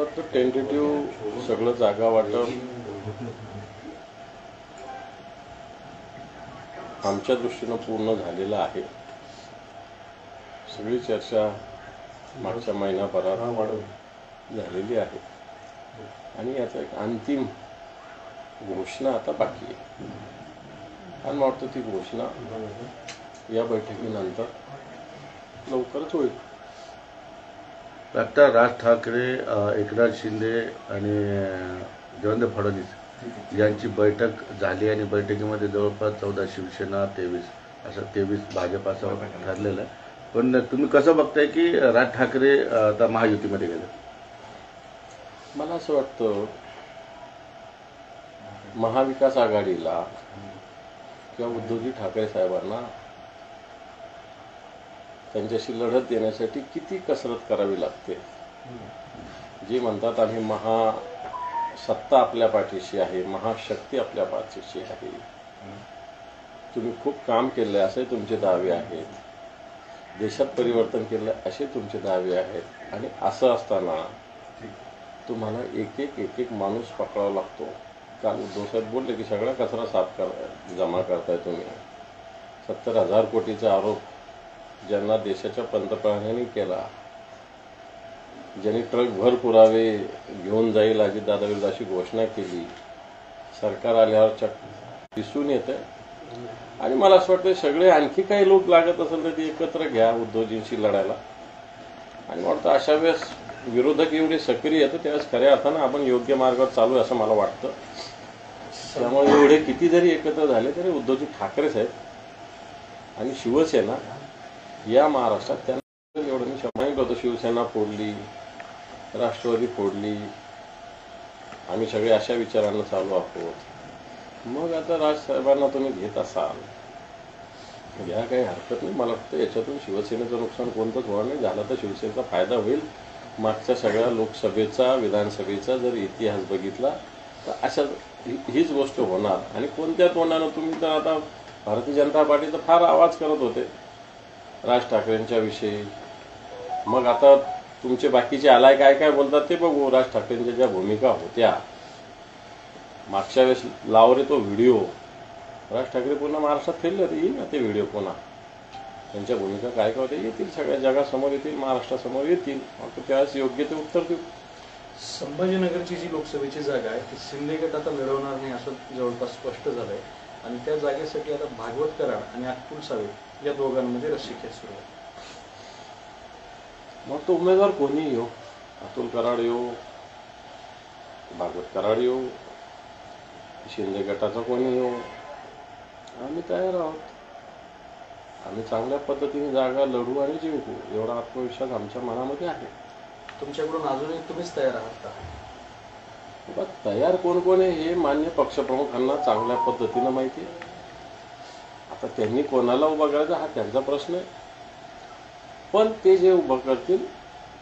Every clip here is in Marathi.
वाटतं टेंटेटिव्ह सगळं जागा वाटप आमच्या दृष्टीनं पूर्ण झालेलं आहे। सगळी चर्चा मागच्या महिनाभरात झालेली आहे आणि याचा एक अंतिम घोषणा आता बाकी आहे आणि मला वाटतं ती घोषणा या बैठकीनंतर लवकरच होईल। आता राज ठाकरे, एकनाथ शिंदे आणि देवेंद्र फडणवीस यांची बैठक झाली आणि बैठकीमध्ये जवळपास 14 शिवसेना, 23 भाजप असं ठरलेलं आहे। पण तुम्ही कसं बघताय की राज ठाकरे आता महायुतीमध्ये गेले? मला असं वाटतं महाविकास आघाडीला किंवा उद्धवजी ठाकरे साहेबांना त्यांच्याशी लढत देण्यासाठी किती कसरत करावी लागते। जे म्हणतात आम्ही महासत्ता आपल्या पाठीशी आहे, महाशक्ती आपल्या पाठीशी आहे, तुम्ही खूप काम केले असे तुमचे दावे आहेत, देशात परिवर्तन केलं असे तुमचे दावे आहेत आणि असं असताना तुम्हाला एक एक माणूस पकडावा लागतो। काल उद्धव साहेब बोलले की सगळा कचरा जमा करताय तुम्ही। 70,000 कोटीचा आरोप ज्यांना देशाच्या पंतप्रधानांनी केला, ज्यांनी ट्रकभर पुरावे घेऊन जाईल अजितदादाविरुद्ध अशी घोषणा केली, सरकार आल्यावर दिसून येतं। आणि मला असं वाटतं सगळे आणखी काही लोक लागत असेल तर ते एकत्र घ्या उद्धवजींशी लढायला। आणि मला वाटतं अशा वेळेस विरोधक एवढे सक्रिय येतं त्यावेळेस खऱ्या अर्थानं आपण योग्य मार्गावर चालू आहे असं मला वाटतं। त्यामुळे एवढे किती जरी एकत्र झाले तरी उद्धवजी ठाकरे साहेब आणि शिवसेना या महाराष्ट्रात त्यांना एवढं मी सांगितलं होतं, शिवसेना फोडली, राष्ट्रवादी फोडली, आम्ही सगळे अशा विचारांना चालू आहोत। मग आता राजसाहेबांना तुम्ही घेत असाल या काही हरकत नाही। मला वाटतं याच्यातून शिवसेनेचं नुकसान कोणतंच होणार नाही। झालं तर शिवसेनेचा फायदा होईल। मागच्या सगळ्या लोकसभेचा, विधानसभेचा जर इतिहास बघितला तर अशा हीच गोष्ट होणार। आणि कोणत्या तोंडानं तुम्ही तर आता भारतीय जनता पार्टी तर फार आवाज करत होते राज ठाकरेंच्या विषयी। मग आता तुमचे बाकीचे आलाय काय काय बोलतात ते बघू। राज ठाकरेंच्या ज्या भूमिका होत्या मागच्या वेळेस लावरे तो व्हिडिओ, राज ठाकरे पुन्हा महाराष्ट्रात फिरले तर येईल ना ते व्हिडिओ पुन्हा। त्यांच्या भूमिका काय काय होत्या येतील, सगळ्या जगासमोर येतील, महाराष्ट्रासमोर येतील। मग त्यावेळेस योग्य ते उत्तर देऊ। संभाजीनगरची जी लोकसभेची जागा आहे ती शिंदे गट आता मिळवणार नाही असं जवळपास स्पष्ट झालंय आणि त्या जागेसाठी आता भागवत कराड आणि अतुल सावे या दोघांमध्ये रस्सीखेच सुरू आहे। मग तो उमेदवार कोणी येऊ, अतुल कराड येऊ, भागवत कराड येऊ, शिंदे गटाचा कोणी येऊ, आम्ही तयार आहोत। आम्ही चांगल्या पद्धतीने जागा लढू आणि जिंकू एवढा आत्मविश्वास आमच्या मनामध्ये आहे। तुमच्याकडून अजूनही तुम्हीच तयार आहात का? तयार कोण कोण आहे हे मान्य पक्षप्रमुखांना चांगल्या पद्धतीनं माहिती आहे। आता त्यांनी कोणाला उभा करायचा हा त्यांचा प्रश्न आहे, पण ते जे उभं करतील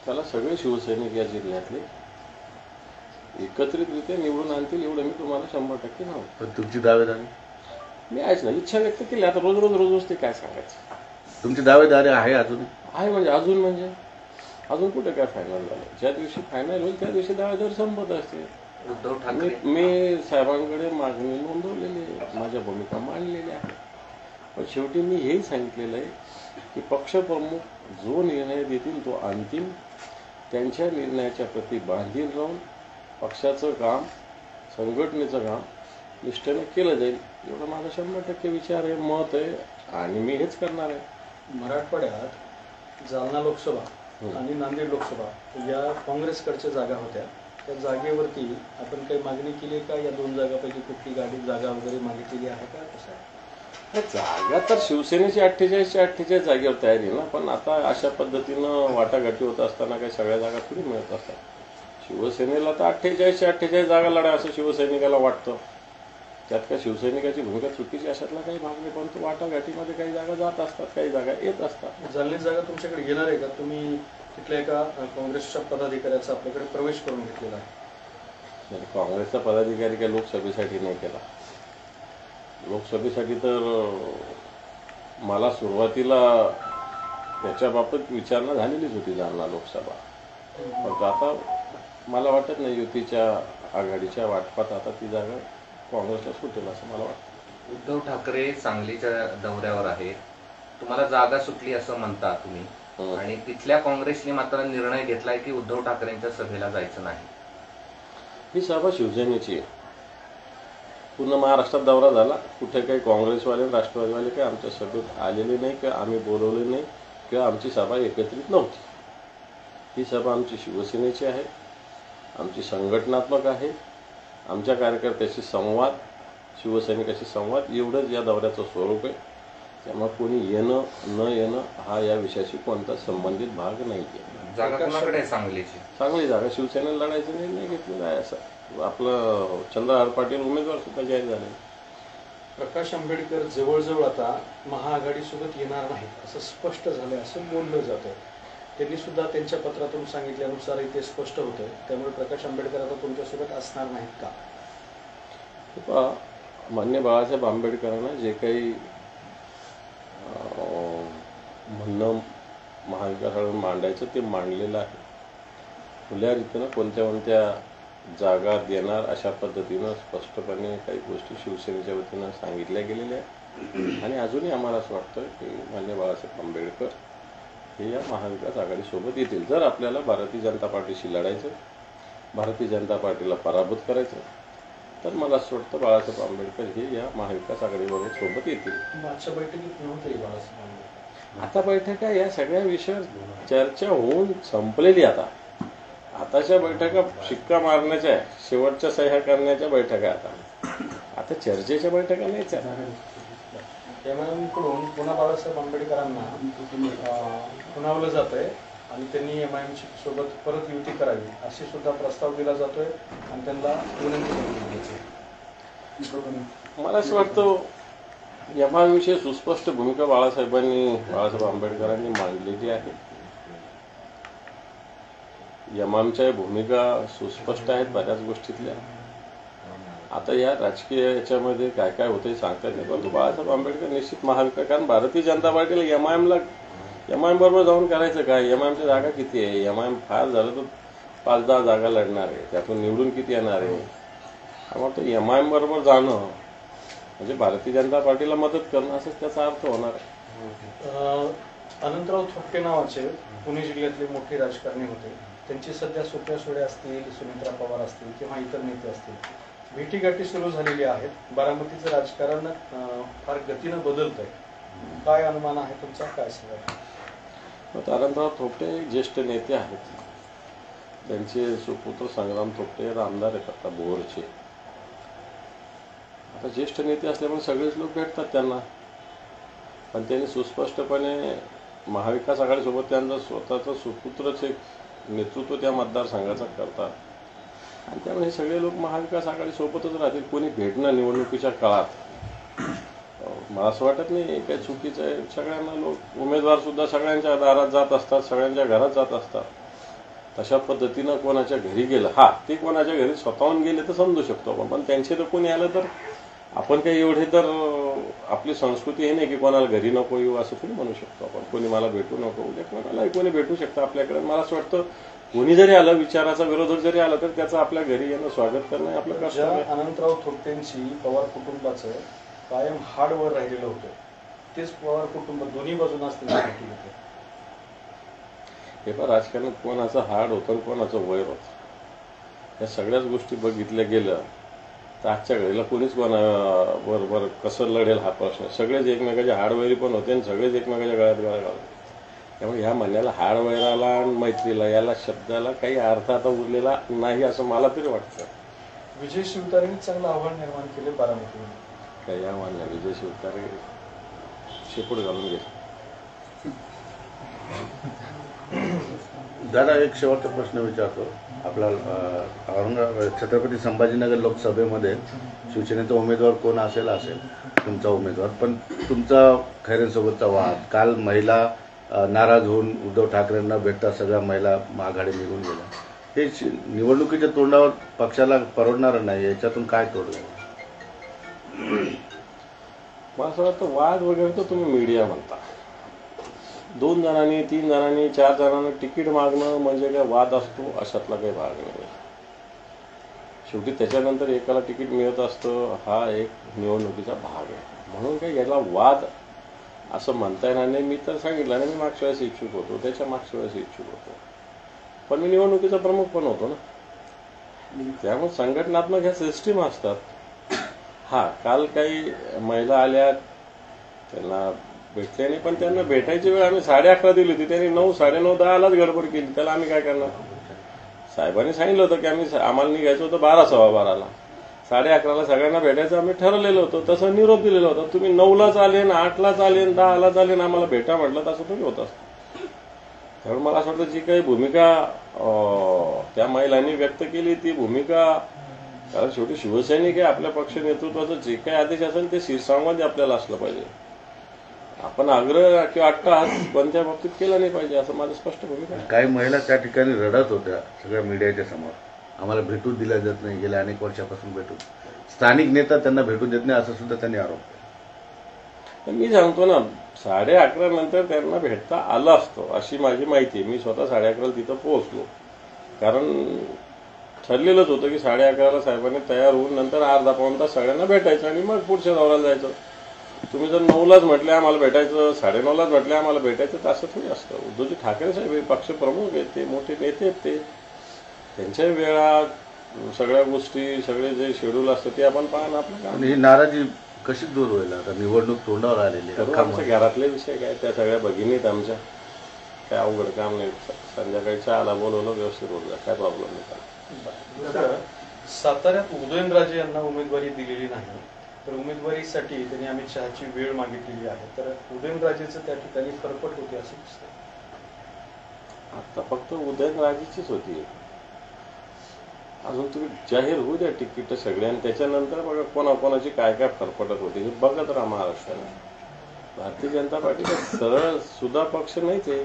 त्याला सगळे शिवसैनिक या जिल्ह्यातले एकत्रितरित्या निवडून आणतील एवढं मी तुम्हाला 100% सांगतो। पण तुमची दावेदारी मी आहेच ना, इच्छा व्यक्त केली। आता रोज ते काय सांगायचं? तुमची दावेदारी आहे अजून? आहे म्हणजे अजून कुठे काय फायनल झालं? ज्या दिवशी फायनल होईल त्या दिवशी दावेदारी संपत असते। उद्धव ठाकरे मी साहेबांकडे मागणी नोंदवलेली आहे, माझ्या भूमिका मांडलेल्या आहे। पण शेवटी मी हेही सांगितलेलं आहे की पक्षप्रमुख जो निर्णय देतील तो अंतिम, त्यांच्या निर्णयाच्या प्रती बांधील राहून पक्षाचं काम, संघटनेचं काम निष्ठेने केलं जाईल एवढं माझा 100% विचार आहे, मत आहे आणि मी हेच करणार आहे। मराठवाड्यात जालना लोकसभा आणि नांदेड लोकसभा या काँग्रेसकडच्या जागा होत्या, त्या जागेवरती आपण काही मागणी केली का? या दोन जागापैकी कुठली जागा वगैरे मागितलेली आहे का? कसं आहे? जागा तर शिवसेनेची 48 जागेवर तयारी ना, पण आता अशा पद्धतीनं वाटाघाटी होत असताना काही सगळ्या जागा थोडी मिळत असतात। शिवसेनेला तर 48 जागा लढा असं शिवसैनिकाला वाटतं। त्यात काय शिवसैनिकाची भूमिका चुकीची अशातला काही भाग नाही, परंतु वाटाघाटीमध्ये काही जागा जात असतात, काही जागा येत असतात। जालन्यात जागा तुमच्याकडे येणार आहे का? तुम्ही तिथल्या एका काँग्रेसच्या पदाधिकाऱ्याचा आपल्याकडे प्रवेश करून घेतलेला आहे। काँग्रेसचा पदाधिकारी काही लोकसभेसाठी नाही केला। लोकसभेसाठी तर मला सुरुवातीला त्याच्या बाबत विचारणा झालेलीच होती जालना लोकसभा, पण आता मला वाटत नाही युतीच्या आघाडीच्या वाटपात आता ती जागा काँग्रेसला सुटेल असं मला वाटतं. उद्धव ठाकरे सांगलीच्या दौऱ्यावर आहेत, तुम्हाला जागा सुटली असं म्हणता तुम्ही, आणि तिथल्या काँग्रेसने मात्र निर्णय घेतलाय की उद्धव ठाकरेंच्या सभेला जायचं नाही. ही सभा शिवसेनेची आहे. पूर्ण महाराष्ट्रात दौरा झाला, कुठे काही काँग्रेसवाले राष्ट्रवादीवाले काही आमच्या सभेत आलेले नाही किंवा आम्ही बोलवले नाही किंवा आमची सभा एकत्रित नव्हती. ही सभा आमची शिवसेनेची आहे, आमची संघटनात्मक आहे, आमच्या कार्यकर्त्याशी संवाद, शिवसैनिकाशी संवाद एवढंच या दौऱ्याचं स्वरूप आहे. त्यामुळे कोणी येणं न येणं हा या विषयाशी कोणताच संबंधित भाग नाही आहे. जागा कोणाकडे आहे सांगलीची? चांगली जागा शिवसेनेला लढायचा निर्णय घेतलेला आहे. असं आपलं चंद्रहार पाटील उमेदवार सुद्धा जाहीर झाले. प्रकाश आंबेडकर जवळजवळ आता महाआघाडीसोबत येणार नाहीत असं स्पष्ट झालं असं बोललं जातं. त्यांनी सुद्धा त्यांच्या पत्रातून सांगितल्यानुसार ते स्पष्ट होतं. त्यामुळे प्रकाश आंबेडकर आता तुमच्यासोबत असणार नाहीत का? मान्य बाळासाहेब आंबेडकरांना जे काही म्हणणं महाविकासाकडून मांडायचं ते मांडलेलं आहे. खुल्या रीतीनं कोणत्या कोणत्या जागा देणार अशा पद्धतीनं स्पष्टपणे काही गोष्टी शिवसेनेच्या वतीनं सांगितल्या गेलेल्या आहेत. आणि अजूनही आम्हाला असं वाटतं की मान्य बाळासाहेब आंबेडकर हे या महाविकास आघाडीसोबत येतील. जर आपल्याला भारतीय जनता पार्टीशी लढायचं, भारतीय जनता पार्टीला पराभूत करायचं, तर मला असं वाटतं बाळासाहेब आंबेडकर हे या महाविकास आघाडीबरोबर सोबत येतील. मागच्या बैठकीत नव्हते बाळासाहेब आंबेडकर. आता बैठका या सगळ्या विषयावर चर्चा होऊन संपलेली. आताच्या बैठका शिक्का मारण्याच्या, शेवटच्या सह्या करण्याच्या बैठका आता चर्चेच्या बैठका नाहीच. एमआयएमकडून पुन्हा बाळासाहेब आंबेडकरांना खुणावलं जात आहे आणि त्यांनी एमआयएमची सोबत परत युती करावी अशी सुद्धा प्रस्ताव दिला जातोय आणि त्यांना विनंती केली जाते. मला असं वाटतं एमआयएमविषयी सुस्पष्ट भूमिका बाळासाहेब आंबेडकरांनी मांडलेली आहे. एमआयएमच्या भूमिका सुस्पष्ट आहेत बऱ्याच गोष्टीतल्या. आता या राजकीय याच्यामध्ये काय काय होतंय सांगता नाही, परंतु बाळासाहेब आंबेडकर निश्चित महाविकास, कारण भारतीय जनता पार्टीला एमआयएम बरोबर जाऊन करायचं काय? एमआयएमच्या जागा किती आहे? एमआयएम फार झालं तर 5-10 जागा लढणार आहे, त्यातून निवडून किती येणार आहे? त्यामुळे एमआयएम बरोबर जाणं म्हणजे भारतीय जनता पार्टीला मदत करणं असंच त्याचा अर्थ होणार आहे. अनंतराव थोपटे नावाचे पुणे जिल्ह्यातले मोठे राजकारणी होते. त्यांची सध्या सुप्रिया सुळे असतील, सुनेत्रा पवार असतील किंवा इतर नेते असतील, भेटीगाठी सुरू झालेली आहेत. बारामतीचं राजकारण फार गतीनं बदलतंय. काय अनुमान आहे तुमचा? काय सांगा? अनंतराव थोपटे ज्येष्ठ नेते आहेत. त्यांचे सुपुत्र संग्राम थोपटे आमदार आहेत आता भोरचे. आता ज्येष्ठ नेते असल्यामुळे सगळेच लोक भेटतात त्यांना, पण त्यांनी सुस्पष्टपणे महाविकास आघाडीसोबत त्यांचं स्वतःचं सुपुत्रच एक नेतृत्व त्या मतदारसंघाचं करतात आणि त्यामुळे हे सगळे लोक महाविकास आघाडीसोबतच राहतील. कोणी भेटणं निवडणुकीच्या काळात मला असं वाटत नाही काही चुकीचं आहे. सगळ्यांना लोक उमेदवार सुद्धा सगळ्यांच्या दारात जात असतात, सगळ्यांच्या घरात जात असतात. तशा पद्धतीनं कोणाच्या घरी गेलं, ते कोणाच्या घरी स्वतःहून गेले तर समजू शकतो आपण, पण त्यांचे तर कोणी आलं तर आपण काही एवढे तर आपली संस्कृती हे नाही की कोणाला घरी नको येऊ असं कोणी म्हणू शकतो आपण. कोणी मला भेटू नको, उद्या कोणालाही कोणी भेटू शकतं आपल्याकडे. मला असं वाटतं कोणी जरी आलं, विचाराचा विरोधक जरी आला तर त्याचं आपल्या घरी येणं स्वागत करणं आपलं कर्तव्य आहे. अनंतराव थोपटेंची पवार कुटुंबाचं कायम हाडवर राहिलेलं होतं, तेच पवार कुटुंब दोन्ही बाजून असतील. हे पण राजकारणात कोणाचं हाड होतं आणि कोणाचं वैर होतं, या सगळ्याच गोष्टी बघितल्या गेलं तर आजच्या घडीला कोणीच कोणाबरोबर कसं लढेल हा प्रश्न. सगळेच एकमेकाचे हाडवैरी पण होते आणि सगळेच एकमेकाच्या गळ्यात गळा घालते. त्यामुळे ह्या म्हणण्याला हाडवैराला आणि मैत्रीला याला शब्दाला काही अर्थ आता उरलेला नाही असं मला तरी वाटतं. विजय शिवतारेंनी चांगलं आव्हान निर्माण केले बारामतीमध्ये. काही आव्हान नाही, विजय शिवतारे शेपूट घालून गेले. दादा एक शेवटचा प्रश्न विचारतो. आपला छत्रपती संभाजीनगर लोकसभेमध्ये शिवसेनेचा उमेदवार कोण असेल तुमचा उमेदवार, पण तुमचा खैरेंसोबतचा वाद, काल महिला नाराज होऊन उद्धव ठाकरेंना भेटता सगळ्या महिला आघाडी निघून गेल्या, हे निवडणुकीच्या तोंडावर पक्षाला परवडणार नाही. याच्यातून काय तोडगा? मला असं वाटतं वाद वगैरे तर तुम्ही मीडिया म्हणता. 2 जणांनी, 3 जणांनी, 4 जणांना तिकीट मागणं म्हणजे काय वाद असतो अशातला काही भाग नाही. शेवटी त्याच्यानंतर एकाला तिकीट मिळत असतं, हा एक निवडणुकीचा भाग आहे. म्हणून काही याला वाद असं म्हणता येणार नाही. मी तर सांगितलं ना, मी मागच्या वेळेस इच्छुक होतो, त्याच्या मागच्या वेळेस इच्छुक होतो, पण मी निवडणुकीचा प्रमुख पण होतो ना. त्यामुळे संघटनात्मक ह्या सिस्टीम असतात. हा, काल काही महिला आल्या, त्यांना भेटले नाही, पण त्यांना भेटायची वेळ आम्ही 11:30 दिली होती. त्यांनी 9, 9:30, 10लाच गडबड केली. त्याला आम्ही काय करणार? साहेबांनी सांगितलं होतं की आम्हाला निघायचं होतं 12, 12:15ला. 11:30ला सगळ्यांना भेटायचं आम्ही ठरवलेलं होतं. तसं निरोप दिलेला होता. तुम्ही 9लाच आले, 8लाच आले, 10लाच आले, आम्हाला भेटा म्हटलं तसं तुम्ही होत असतं. त्यामुळे मला असं वाटतं जी काही भूमिका त्या महिलांनी व्यक्त केली, ती भूमिका, कारण शेवटी शिवसैनिक आहे, आपल्या पक्ष नेतृत्वाचं जे काही आदेश असेल ते शिरसावंत आपल्याला असलं पाहिजे. आपण आग्रह किंवा अट्टहास कोणत्या बाबतीत केला नाही पाहिजे, असं माझं स्पष्ट भूमिका आहे. काही महिला त्या ठिकाणी रडत होत्या सगळ्या मीडियाच्या समोर, आम्हाला भेटू दिल्या जात नाही, गेल्या अनेक वर्षापासून भेटून स्थानिक नेता त्यांना भेटू देत नाही, असं सुद्धा त्यांनी आरोप केला. मी सांगतो ना, 11:30 नंतर त्यांना भेटता आलं असतं अशी माझी माहिती आहे. मी स्वतः 11:30 तिथं पोहोचलो, कारण ठरलेलंच होतं की 11:30 साहेबांनी तयार होऊन नंतर अर्धा पाऊण तास सगळ्यांना भेटायचं आणि मग पुढच्या दौऱ्याला जायचं. तुम्ही जर 9लाच म्हटले आम्हाला भेटायचं, 9:30लाच म्हटले आम्हाला भेटायचं, तर असं थोडी असतं. उद्धवजी ठाकरे साहेब हे पक्षप्रमुख आहेत, ते मोठे नेते आहेत, ते त्यांच्या वेळा, सगळ्या गोष्टी, सगळे जे शेड्यूल असतं ते आपण पाहणं आपलं काम. आणि ही नाराजी कशी दूर होईल? आता निवडणूक तोंडावर आलेली आहे. आमच्या घरातले विषय काय, त्या सगळ्या भगिनीत आमच्या, काय अवघड काम नाही. संध्याकाळी चहाला बोलवलं, व्यवस्थित होतं, काय प्रॉब्लेम नाही. साताऱ्यात उदयनराजे यांना उमेदवारी दिलेली नाही, तर उमेदवारीसाठी त्यांनी अमित शहाची वेळ मागितलेली आहे, तर उदयनराजेचं त्या ठिकाणी फरफट होते असं दिसतं. आता फक्त उदयनराजेचीच होती, अजून तुम्ही जाहीर होऊ द्या तिकीट सगळ्यांनी, त्याच्यानंतर बघा कोणाकोणाची काय काय फरफटत होती हे बघत राहा. महाराष्ट्राला भारतीय जनता पार्टीचा सरळ सुद्धा पक्ष नाहीच आहे.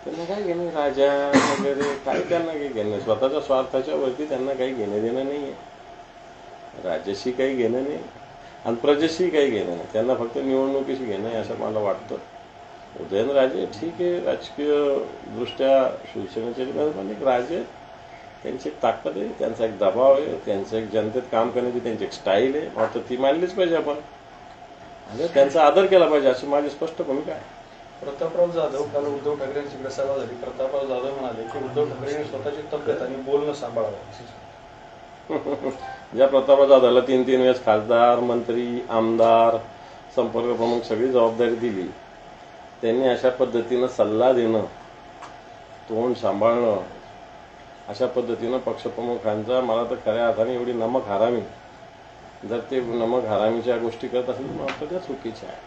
त्यांना काय घेणे, राजा वगैरे काय त्यांना काही घेणं, स्वतःच्या स्वार्थाच्या वरती त्यांना काही घेणं देणं नाही आहे. राज्याशी काही घेणं नाही आणि प्रजेशी काही घेणं नाही, त्यांना फक्त निवडणुकीशी घेणं आहे असं मला वाटतं. उदयनराजे ठीक आहे, राजकीय दृष्ट्या शिवसेनेचे पण एक राजे, त्यांची एक ताकद आहे, त्यांचा एक दबाव आहे, त्यांचं एक जनतेत काम करण्याची त्यांची एक स्टाईल आहे, मात्र ती मानलीच पाहिजे आपण, आणि त्यांचा आदर केला पाहिजे अशी माझी स्पष्ट भूमिका आहे. प्रतापराव जाधव, काल उद्धव ठाकरेंची सभा झाली, प्रतापराव जाधव म्हणाले की उद्धव ठाकरेंनी स्वतःची तब्येत आणि बोलणं सांभाळावं. ज्या प्रतापराव जाधवला 3-3 वेळेस खासदार, मंत्री, आमदार, संपर्क प्रमुख सगळी जबाबदारी दिली, त्यांनी अशा पद्धतीनं सल्ला देणं, तोंड सांभाळणं, अशा पद्धतीनं पक्षप्रमुखांचा, मला तर खऱ्या अर्थाने एवढी नमक हरामी, जर ते नमक हरामीच्या गोष्टी करत असेल तर मला वाटतं त्या चुकीच्या आहे.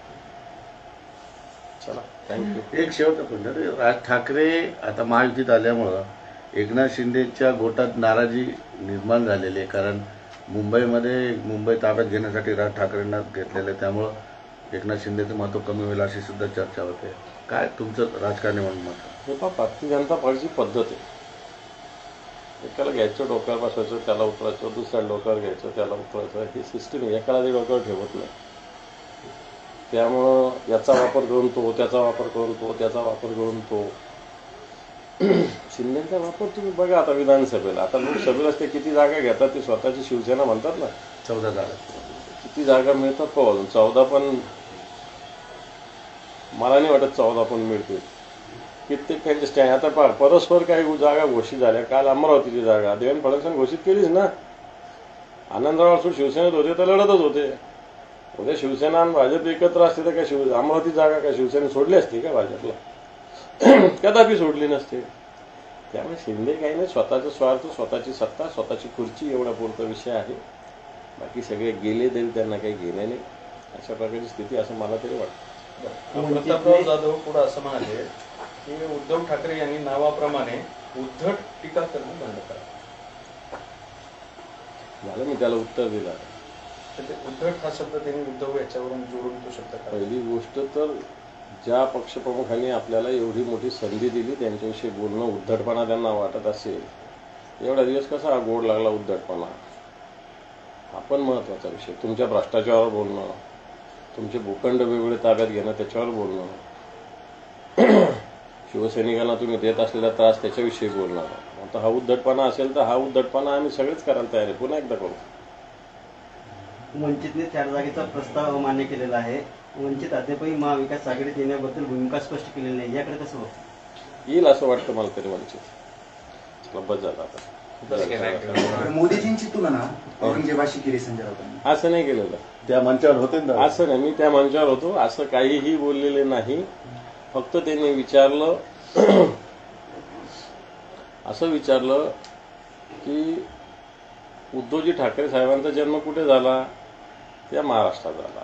चला, थँक्यू. एक शेवटचा प्रश्न, राज ठाकरे आता महायुतीत आल्यामुळं एकनाथ शिंदेच्या गोटात नाराजी निर्माण झालेली आहे, कारण मुंबई ताब्यात घेण्यासाठी राज ठाकरेंना घेतलेलं आहे, त्यामुळं एकनाथ शिंदेचं महत्व कमी होईल अशी सुद्धा चर्चा होते. काय तुमचं राजकारणी म्हणून मत? हे भारतीय जनता पार्टीची पद्धत आहे, एकाला घ्यायचं डोक्यावर बसवायचं, त्याला उतरायचं, दुसऱ्या डोक्यावर घ्यायचं, त्याला उतरायचं, ही सिस्टीम एकाला ते डोक्यावर ठेवत नाही. त्यामुळं याचा वापर करून तो, त्याचा वापर करून तो, त्याचा वापर करून तो. शिंदेचा वापर तुम्ही बघा आता विधानसभेला, आता लोकसभेला ते किती जागा घेतात, ते स्वतःची शिवसेना म्हणतात ना, 14 जागा, किती जागा मिळतात पाहून, 14 पण मला नाही वाटत 14 पण मिळतील. कित्येक त्यांचे स्टँड आता परस्पर काही जागा घोषित झाल्या. काल अमरावतीची जागा देवेंद्र फडणवीसांनी घोषित केलीच ना. आनंदराव अडसूळ शिवसेनेत होते तर लढतच होते. उद्या शिवसेना आणि भाजप एकत्र असते तर काय अमरावती जागा काय शिवसेने सोडली असती का भाजपला? कदापि सोडली नसते. त्यामुळे शिंदे काही नाही, स्वतःचा स्वार्थ, स्वतःची सत्ता, स्वतःची खुर्ची एवढा पुरता विषय आहे. बाकी सगळे गेले तरी त्यांना काही घेणे नाही, अशा प्रकारची स्थिती असं मला तरी वाटतं. प्रतापराव जाधव पुढे असं म्हणाले की उद्धव ठाकरे यांनी नावाप्रमाणे उद्धट टीका करणं बंद करा. झालं, मी त्याला उत्तर दिलं. उद्धट हा शब्द त्यांनी उद्धव याच्यावरून जोडून तो शब्द काढला. पहिली गोष्ट तर ज्या पक्षप्रमुखांनी आपल्याला एवढी मोठी संधी दिली त्यांच्याविषयी बोलणं उद्धटपणा त्यांना वाटत असेल, एवढा दिवस कसा गोड लागला उद्धटपणा, हा पण महत्त्वाचा विषय. तुमच्या भ्रष्टाचारावर बोलणं, तुमचे भूखंड वेगवेगळे ताब्यात घेणं त्याच्यावर बोलणं, शिवसैनिकांना तुम्ही देत असलेला त्रास त्याच्याविषयी बोलणं, आता हा उद्धटपणा असेल तर हा उद्धटपणा आम्ही सगळेच करायला तयार आहे. पुन्हा एकदा करू. वंचितने 4 जागेचा प्रस्ताव मान्य केलेला आहे. वंचित अद्यापही महाविकास आघाडीत येण्याबद्दल भूमिका स्पष्ट केलेली नाही. याकडे कसं होतं? येईल असं वाटतं मला तरी वंचित. चला बस झालं आता. मोदीजींची तुलना औरंगजेबाशी केली संजय राऊतांनी. असं नाही केलेलं. त्या मंचावर होते ना. असं नाही, मी त्या मंचावर होतो, असं काहीही बोललेले नाही. फक्त त्यांनी विचारलं असं विचारलं की उद्धवजी ठाकरे साहेबांचा जन्म कुठे झाला? त्या महाराष्ट्रात झाला.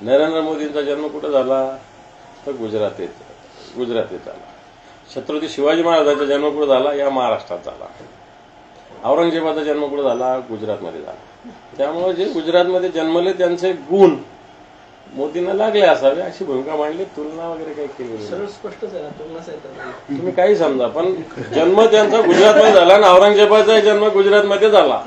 नरेंद्र मोदींचा जन्म कुठे झाला? तर गुजरातीत झाला. छत्रपती शिवाजी महाराजांचा जन्म कुठे झाला? या महाराष्ट्रात झाला. औरंगजेबाचा जन्म कुठे झाला? गुजरातमध्ये झाला. त्यामुळे जे गुजरातमध्ये जन्मले त्यांचे गुण मोदींना लागले असावे अशी भूमिका मांडली. तुलना वगैरे काही केली नाही. सरळ स्पष्टच आहे ना, तुलनाच आहे. तुम्ही काही समजा, पण जन्म त्यांचा गुजरातमध्ये झाला आणि औरंगजेबाचा जन्म गुजरातमध्ये झाला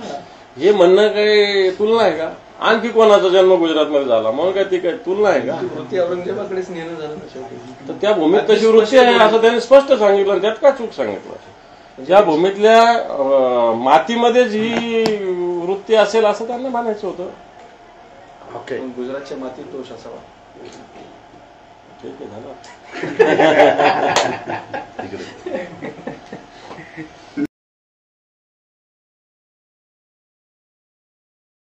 हे म्हणणं काही तुलना आहे का? आणखी कोणाचा जन्म गुजरातमध्ये झाला म्हणून काय ती काय तुलना आहे का? वृत्ती औरंगजेबाकडेच नेणं झालं ना शेवटी. तर त्या भूमीत तशी वृत्ती आहे असं त्यांनी स्पष्ट सांगितलं. त्यात का चूक सांगितलं? ज्या भूमीतल्या मातीमध्येच ही वृत्ती असेल असं त्यांना म्हणायचं होतं. ओके. गुजरातच्या मातीत दोष असावा. ठीक आहे, झालं. तिकडे